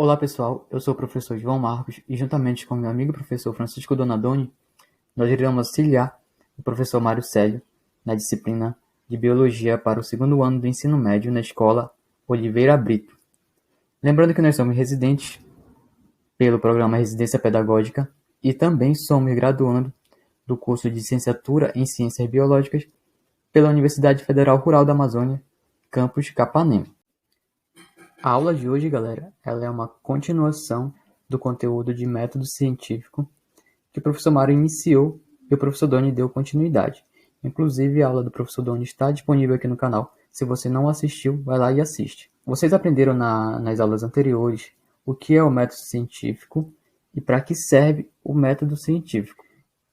Olá pessoal, eu sou o professor João Marcos e juntamente com meu amigo professor Francisco Donadoni, nós iremos auxiliar o professor Mário Célio na disciplina de Biologia para o segundo ano do ensino médio na escola Oliveira Brito. Lembrando que nós somos residentes pelo programa Residência Pedagógica e também somos graduando do curso de Licenciatura em Ciências Biológicas pela Universidade Federal Rural da Amazônia, campus Capanema. A aula de hoje, galera, ela é uma continuação do conteúdo de método científico que o professor Mário iniciou e o professor Doni deu continuidade. Inclusive, a aula do professor Doni está disponível aqui no canal. Se você não assistiu, vai lá e assiste. Vocês aprenderam nas aulas anteriores o que é o método científico e para que serve o método científico.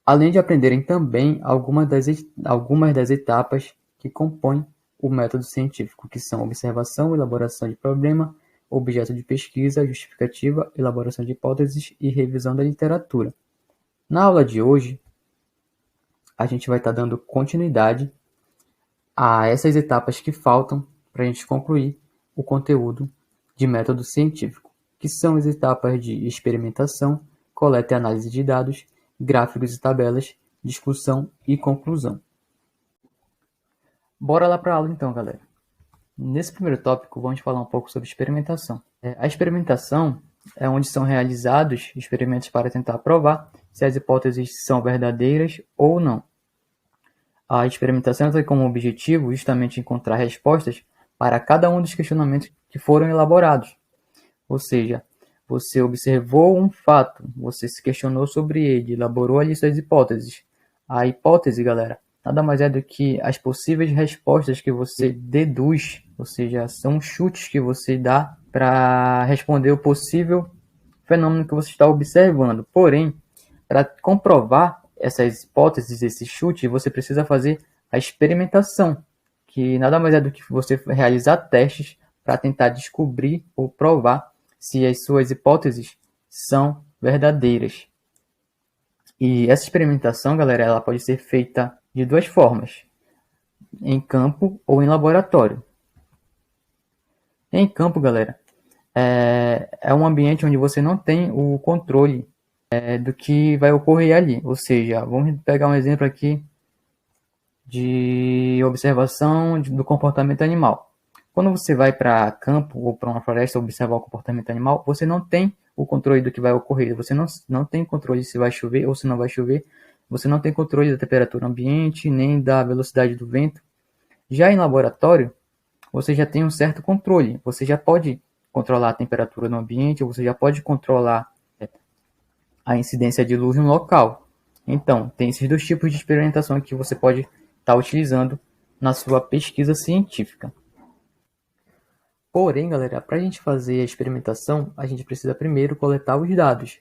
Além de aprenderem também algumas das etapas que compõem o método científico, que são observação, elaboração de problema, objeto de pesquisa, justificativa, elaboração de hipóteses e revisão da literatura. Na aula de hoje, a gente vai estar dando continuidade a essas etapas que faltam para a gente concluir o conteúdo de método científico, que são as etapas de experimentação, coleta e análise de dados, gráficos e tabelas, discussão e conclusão. Bora lá para a aula então, galera. Nesse primeiro tópico, vamos falar um pouco sobre experimentação. A experimentação é onde são realizados experimentos para tentar provar se as hipóteses são verdadeiras ou não. A experimentação tem como objetivo justamente encontrar respostas para cada um dos questionamentos que foram elaborados. Ou seja, você observou um fato, você se questionou sobre ele, elaborou ali suas hipóteses. A hipótese, galera, nada mais é do que as possíveis respostas que você deduz, ou seja, são chutes que você dá para responder o possível fenômeno que você está observando. Porém, para comprovar essas hipóteses, esse chute, você precisa fazer a experimentação, que nada mais é do que você realizar testes para tentar descobrir ou provar se as suas hipóteses são verdadeiras. E essa experimentação, galera, ela pode ser feita de duas formas, em campo ou em laboratório. Em campo, galera, é um ambiente onde você não tem o controle do que vai ocorrer ali. Ou seja, vamos pegar um exemplo aqui de observação do comportamento animal. Quando você vai para campo ou para uma floresta observar o comportamento animal, você não tem o controle do que vai ocorrer. Você não tem controle se vai chover ou se não vai chover. Você não tem controle da temperatura ambiente, nem da velocidade do vento. Já em laboratório, você já tem um certo controle. Você já pode controlar a temperatura no ambiente, você já pode controlar a incidência de luz no local. Então, tem esses dois tipos de experimentação que você pode estar utilizando na sua pesquisa científica. Porém, galera, para a gente fazer a experimentação, a gente precisa primeiro coletar os dados.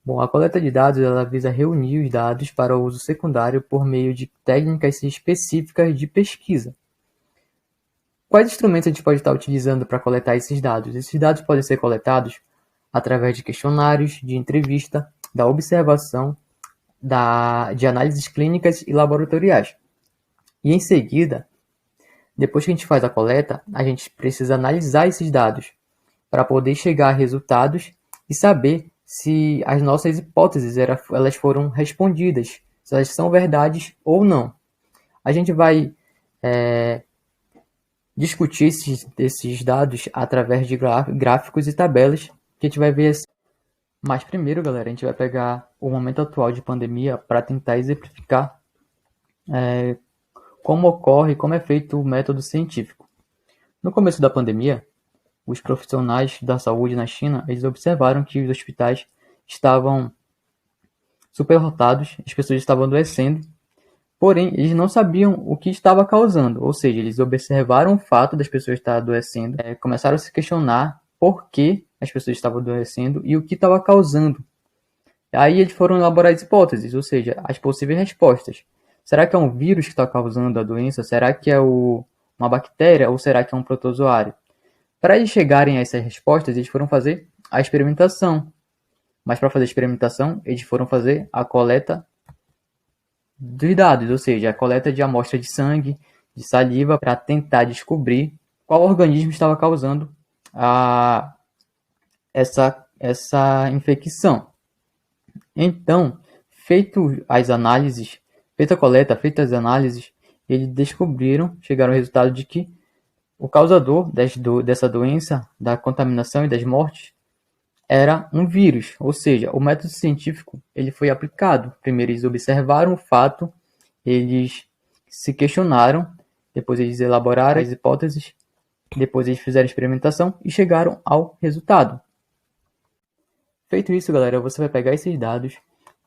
Bom, a coleta de dados ela visa reunir os dados para uso secundário por meio de técnicas específicas de pesquisa. Quais instrumentos a gente pode estar utilizando para coletar esses dados? Esses dados podem ser coletados através de questionários, de entrevista, da observação, de análises clínicas e laboratoriais. E em seguida, depois que a gente faz a coleta, a gente precisa analisar esses dados para poder chegar a resultados e saber se as nossas hipóteses elas foram respondidas, se elas são verdades ou não. A gente vai discutir esses dados através de gráficos e tabelas que a gente vai ver assim. Mas primeiro, galera, a gente vai pegar o momento atual de pandemia para tentar exemplificar como ocorre e como é feito o método científico. No começo da pandemia, os profissionais da saúde na China, eles observaram que os hospitais estavam superlotados, as pessoas estavam adoecendo, porém, eles não sabiam o que estava causando, ou seja, eles observaram o fato das pessoas estarem adoecendo, começaram a se questionar por que as pessoas estavam adoecendo e o que estava causando. Aí eles foram elaborar as hipóteses, ou seja, as possíveis respostas. Será que é um vírus que está causando a doença? Será que é uma bactéria ou será que é um protozoário? Para eles chegarem a essas respostas, eles foram fazer a experimentação. Mas para fazer a experimentação, eles foram fazer a coleta dos dados, ou seja, a coleta de amostra de sangue, de saliva, para tentar descobrir qual organismo estava causando essa infecção. Então, feito as análises, feita a coleta, feitas as análises, eles chegaram ao resultado de que o causador dessa doença, da contaminação e das mortes, era um vírus, ou seja, o método científico ele foi aplicado. Primeiro eles observaram o fato, eles se questionaram, depois eles elaboraram as hipóteses, depois eles fizeram a experimentação e chegaram ao resultado. Feito isso, galera, você vai pegar esses dados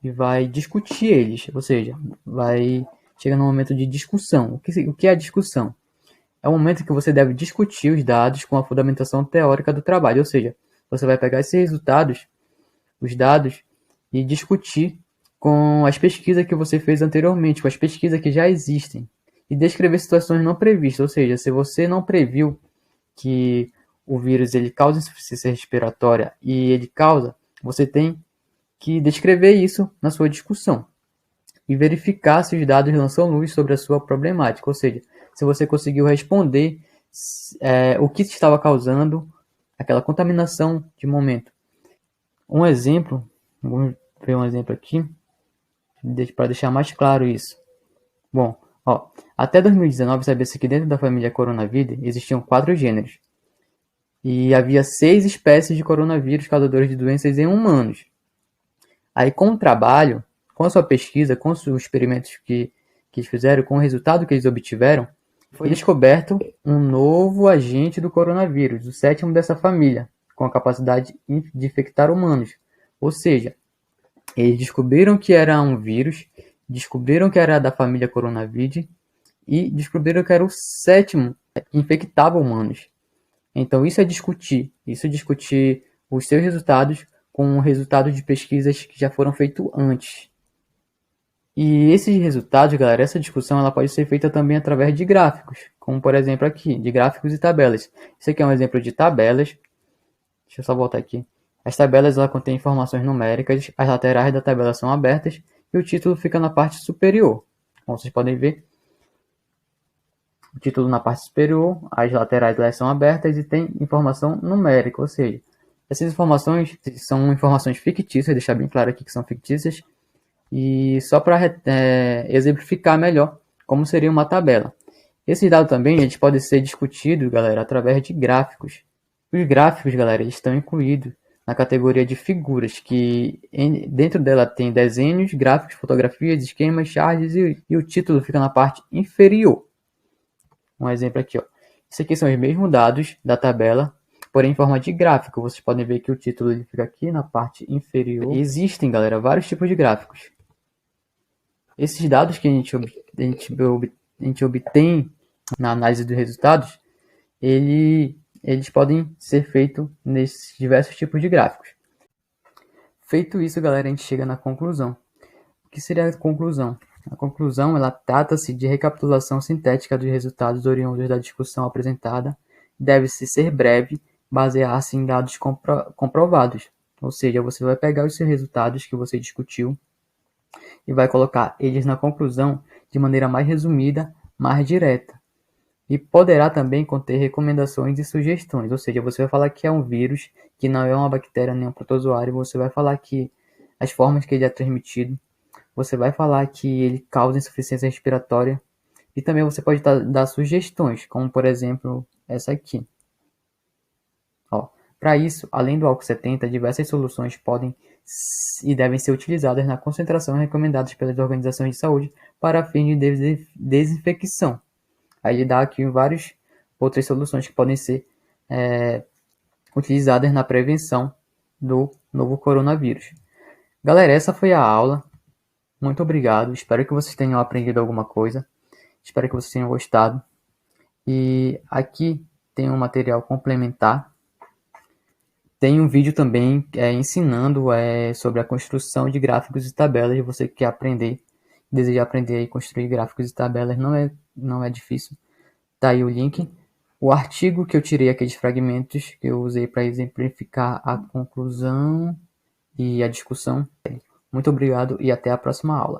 e vai discutir eles, ou seja, vai chegar no momento de discussão. O que é a discussão? É o momento que você deve discutir os dados com a fundamentação teórica do trabalho, ou seja, você vai pegar esses resultados, os dados, e discutir com as pesquisas que você fez anteriormente, com as pesquisas que já existem, e descrever situações não previstas, ou seja, se você não previu que o vírus ele causa insuficiência respiratória e ele causa, você tem que descrever isso na sua discussão e verificar se os dados lançam luz sobre a sua problemática, ou seja, se você conseguiu responder o que estava causando aquela contaminação de momento. Um exemplo, vamos ver um exemplo aqui, para deixar mais claro isso. Bom, até 2019 sabia-se que dentro da família Coronavírus existiam 4 gêneros. E havia 6 espécies de coronavírus causadores de doenças em humanos. Aí com o trabalho, com a sua pesquisa, com os experimentos que eles fizeram, com o resultado que eles obtiveram, foi descoberto um novo agente do coronavírus, o 7º dessa família, com a capacidade de infectar humanos. Ou seja, eles descobriram que era um vírus, descobriram que era da família coronavírus e descobriram que era o 7º que infectava humanos. Então isso é discutir os seus resultados com o resultado de pesquisas que já foram feitas antes. E esses resultados, galera, essa discussão ela pode ser feita também através de gráficos, como por exemplo aqui, de gráficos e tabelas. Esse aqui é um exemplo de tabelas. Deixa eu só voltar aqui. As tabelas ela contêm informações numéricas, as laterais da tabela são abertas e o título fica na parte superior. Como vocês podem ver, o título na parte superior, as laterais elas são abertas e tem informação numérica, ou seja, essas informações são informações fictícias, deixar bem claro aqui que são fictícias, e só para exemplificar melhor como seria uma tabela. Esses dados também eles podem ser discutidos, galera, através de gráficos. Os gráficos, galera, eles estão incluídos na categoria de figuras, que dentro dela tem desenhos, gráficos, fotografias, esquemas, charts e o título fica na parte inferior. Um exemplo aqui, Isso aqui são os mesmos dados da tabela, porém em forma de gráfico. Vocês podem ver que o título ele fica aqui na parte inferior. E existem, galera, vários tipos de gráficos. Esses dados que a gente obtém na análise dos resultados, eles podem ser feitos nesses diversos tipos de gráficos. Feito isso, galera, a gente chega na conclusão. O que seria a conclusão? A conclusão, ela trata-se de recapitulação sintética dos resultados oriundos da discussão apresentada, deve-se ser breve, basear-se em dados comprovados. Ou seja, você vai pegar os seus resultados que você discutiu e vai colocar eles na conclusão de maneira mais resumida, mais direta. E poderá também conter recomendações e sugestões, ou seja, você vai falar que é um vírus, que não é uma bactéria nem um protozoário, você vai falar que as formas que ele é transmitido, você vai falar que ele causa insuficiência respiratória, e também você pode dar sugestões, como por exemplo essa aqui. Para isso, além do álcool 70, diversas soluções podem e devem ser utilizadas na concentração recomendadas pelas organizações de saúde para fins de desinfecção. Aí ele dá aqui várias outras soluções que podem ser utilizadas na prevenção do novo coronavírus. Galera, essa foi a aula. Muito obrigado. Espero que vocês tenham aprendido alguma coisa. Espero que vocês tenham gostado. E aqui tem um material complementar. Tem um vídeo também ensinando sobre a construção de gráficos e tabelas. Você que quer aprender, deseja aprender a construir gráficos e tabelas, não é difícil. Tá aí o link. O artigo que eu tirei aqueles fragmentos que eu usei para exemplificar a conclusão e a discussão. Muito obrigado e até a próxima aula.